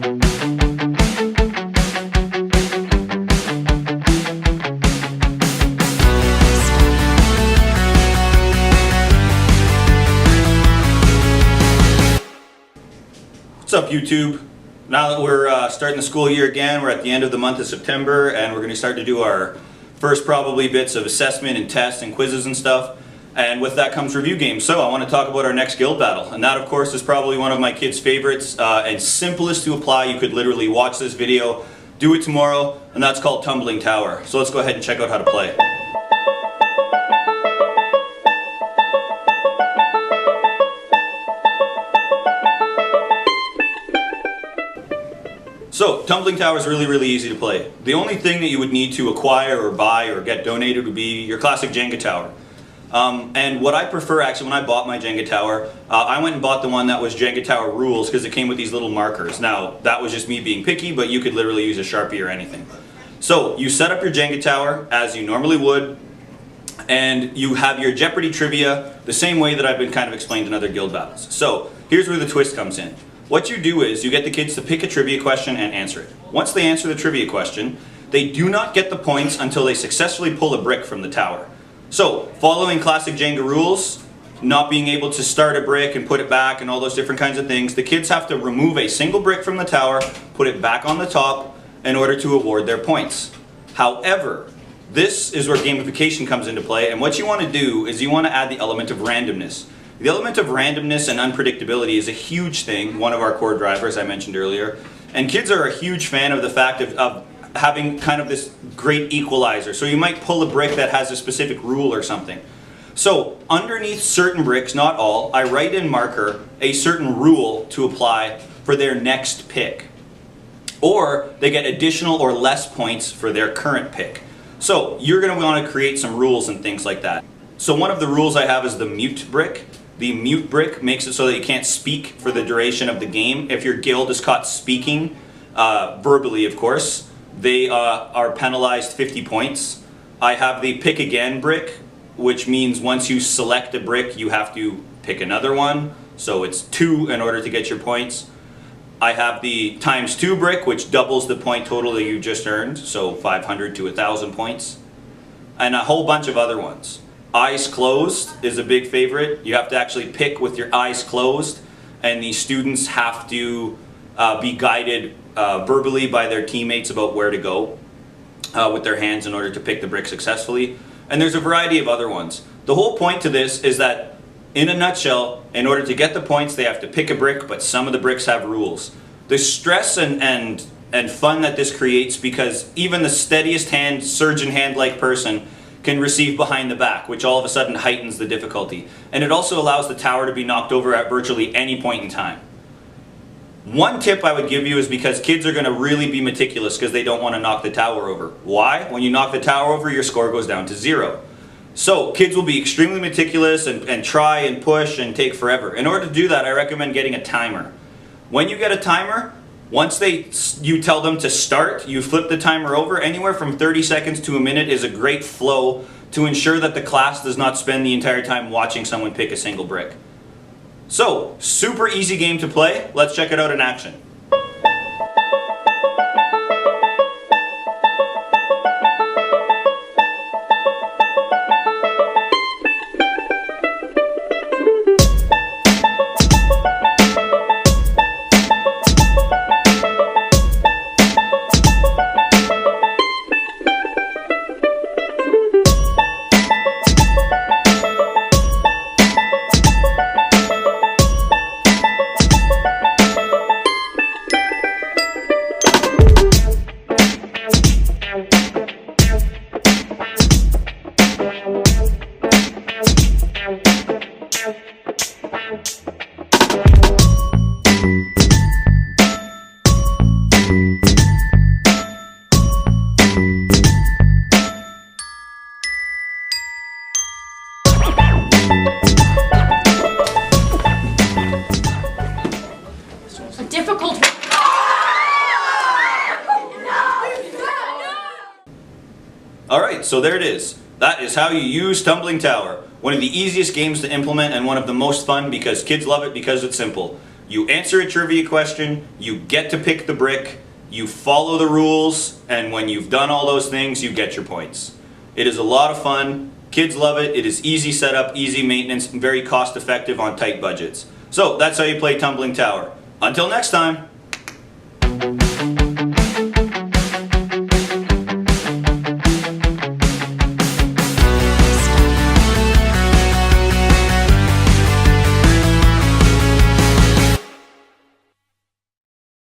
What's up, YouTube? Now that we're starting the school year again, we're at the end of the month of September, and we're going to start to do our first probably bits of assessment and tests and quizzes and stuff. And with that comes review games. So I want to talk about our next guild battle, and that of course is probably one of my kids' favorites and simplest to apply. You could literally watch this video, do it tomorrow, and that's called Tumbling Tower. So let's go ahead and check out how to play. So, Tumbling Tower is really easy to play. The only thing that you would need to acquire or buy or get donated would be your classic Jenga tower. And what I prefer, actually, when I bought my Jenga tower, I went and bought the one that was Jenga Tower Rules because it came with these little markers. Now, that was just me being picky, but you could literally use a Sharpie or anything. So, you set up your Jenga tower as you normally would, and you have your Jeopardy trivia the same way that I've been kind of explained in other guild battles. So, here's where the twist comes in. What you do is you get the kids to pick a trivia question and answer it. Once they answer the trivia question, they do not get the points until they successfully pull a brick from the tower. So, following classic Jenga rules, not being able to start a brick and put it back and all those different kinds of things, the kids have to remove a single brick from the tower, put it back on the top in order to award their points. However, this is where gamification comes into play, and what you want to do is you want to add the element of randomness. The element of randomness and unpredictability is a huge thing, one of our core drivers I mentioned earlier. And kids are a huge fan of the fact of having kind of this great equalizer. So you might pull a brick that has a specific rule or something. So underneath certain bricks, not all, I write in marker a certain rule to apply for their next pick. Or they get additional or less points for their current pick. So you're going to want to create some rules and things like that. So one of the rules I have is the mute brick. The mute brick makes it so that you can't speak for the duration of the game. If your guild is caught speaking, verbally of course, they are penalized 50 points. I have the pick again brick, which means once you select a brick, you have to pick another one. So it's 2 in order to get your points. I have the ×2 brick, which doubles the point total that you just earned, so 500 to 1,000 points. And a whole bunch of other ones. Eyes closed is a big favorite. You have to actually pick with your eyes closed, and the students have to be guided verbally by their teammates about where to go with their hands in order to pick the brick successfully. And there's a variety of other ones. The whole point to this is that, in a nutshell, in order to get the points, they have to pick a brick, but some of the bricks have rules. The stress and fun that this creates, because even the steadiest hand, surgeon hand-like person can receive behind the back, which all of a sudden heightens the difficulty. And it also allows the tower to be knocked over at virtually any point in time. One tip I would give you is because kids are going to really be meticulous because they don't want to knock the tower over. Why? When you knock the tower over, your score goes down to 0. So kids will be extremely meticulous and try and push and take forever. In order to do that, I recommend getting a timer. When you get a timer, once you tell them to start, you flip the timer over. Anywhere from 30 seconds to a minute is a great flow to ensure that the class does not spend the entire time watching someone pick a single brick. So, super easy game to play. Let's check it out in action. difficult. Alright, so there it is. That is how you use Tumbling Tower. One of the easiest games to implement and one of the most fun because kids love it because it's simple. You answer a trivia question, you get to pick the brick, you follow the rules, and when you've done all those things, you get your points. It is a lot of fun. Kids love it. It is easy setup, easy maintenance, and very cost effective on tight budgets. So that's how you play Tumbling Tower. Until next time.